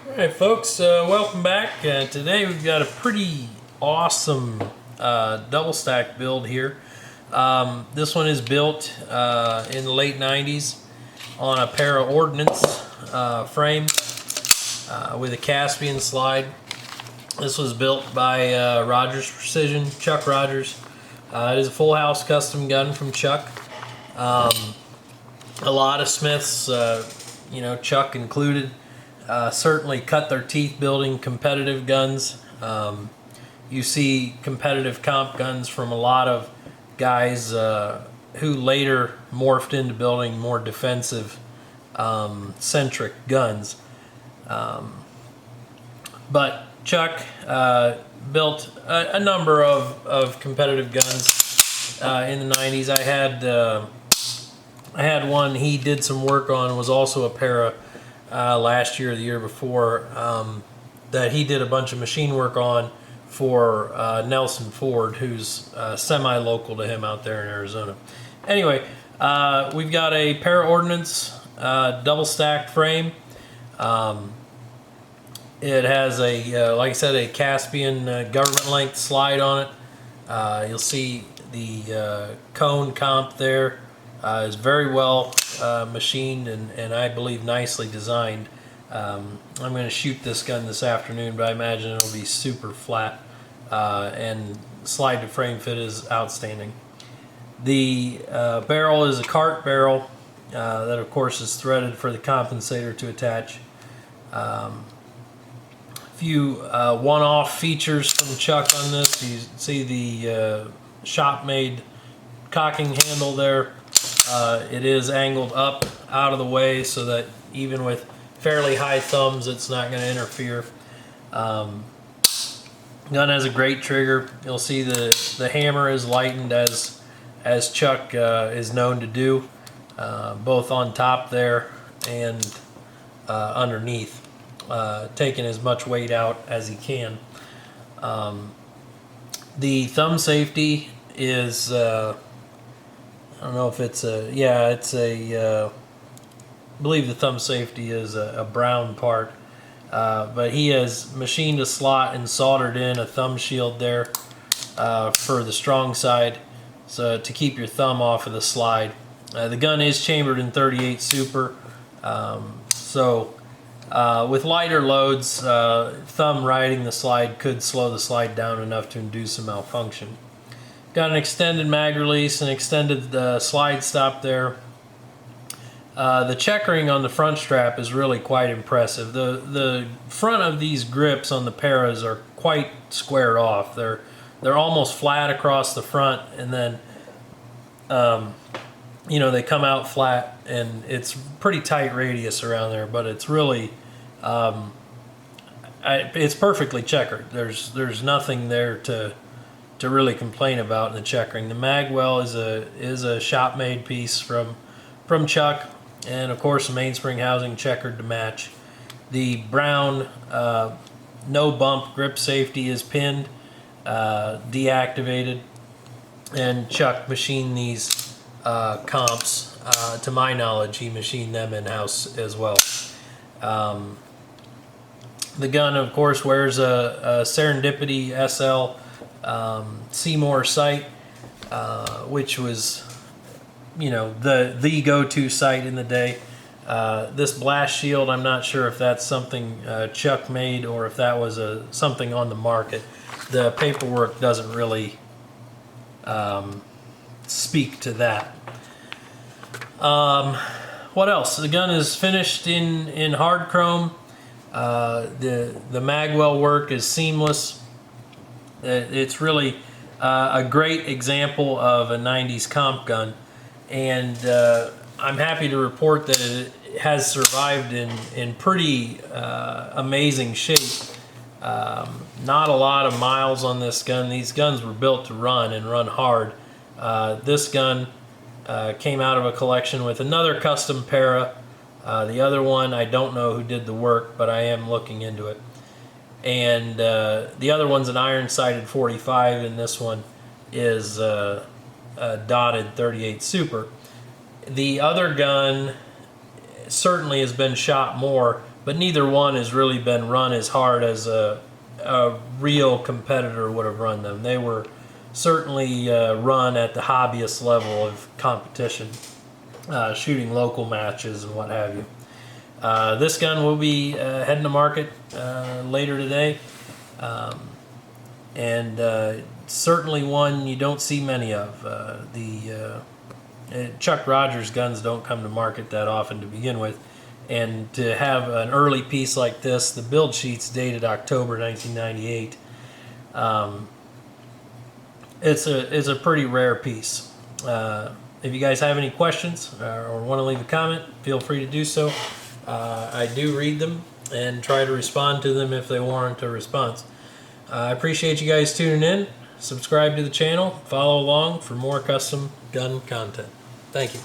Alright folks, welcome back. Today we've got a pretty awesome double stack build here. This one is built in the late 90s on a pair of Ordnance frames with a Caspian slide. This was built by Rogers Precision, Chuck Rogers. It is a full house custom gun from Chuck. A lot of Smiths, Chuck included, certainly cut their teeth building competitive guns. You see competitive comp guns from a lot of guys who later morphed into building more defensive centric guns. But Chuck built a number of competitive guns in the 90s. I had one he did some work on, was also a para last year or the year before, that he did a bunch of machine work on for Nelson Ford, who's semi-local to him out there in Arizona. Anyway, we've got a para Ordnance double stacked frame. It has like I said, a Caspian government length slide on it. You'll see the cone comp there. Is very well machined and I believe nicely designed. I'm going to shoot this gun this afternoon, but I imagine it'll be super flat, and slide to frame fit is outstanding. The barrel is a cart barrel that of course is threaded for the compensator to attach. A few one-off features from Chuck on this. You see the shop-made cocking handle there. It is angled up out of the way so that even with fairly high thumbs it's not going to interfere. Gun has a great trigger. You'll see the hammer is lightened as Chuck is known to do, both on top there and underneath, taking as much weight out as he can. The thumb safety is I don't know if it's I believe the thumb safety is a brown part, but he has machined a slot and soldered in a thumb shield there for the strong side, so to keep your thumb off of the slide. The gun is chambered in 38 Super, so with lighter loads, thumb riding the slide could slow the slide down enough to induce a malfunction. Got an extended mag release, an extended slide stop there. The checkering on the front strap is really quite impressive. The front of these grips on the paras are quite squared off. They're almost flat across the front, and then they come out flat, and it's pretty tight radius around there. But it's really it's perfectly checkered. There's nothing there to really complain about in the checkering. The magwell is a shop-made piece from Chuck, and of course the mainspring housing checkered to match. The brown no bump grip safety is pinned, deactivated, and Chuck machined these comps. To my knowledge, he machined them in-house as well. The gun, of course, wears a Serendipity SL Seymour sight, which was, the go-to sight in the day. This blast shield, I'm not sure if that's something Chuck made or if that was something on the market. The paperwork doesn't really speak to that. What else? The gun is finished in hard chrome. The magwell work is seamless. It's really a great example of a 90s comp gun, and I'm happy to report that it has survived in pretty amazing shape. Not a lot of miles on this gun. These guns were built to run and run hard. This gun came out of a collection with another custom para. The other one, I don't know who did the work, but I am looking into it. And the other one's an iron-sighted 45, and this one is a dotted 38 Super. The other gun certainly has been shot more, but neither one has really been run as hard as a real competitor would have run them. They were certainly run at the hobbyist level of competition, shooting local matches and what have you. This gun will be heading to market later today, and certainly one you don't see many of. Chuck Rogers guns don't come to market that often to begin with, and to have an early piece like this, the build sheet's dated October 1998. It's a pretty rare piece. If you guys have any questions or want to leave a comment, feel free to do so. I do read them and try to respond to them if they warrant a response. I appreciate you guys tuning in. Subscribe to the channel, follow along for more custom gun content. Thank you.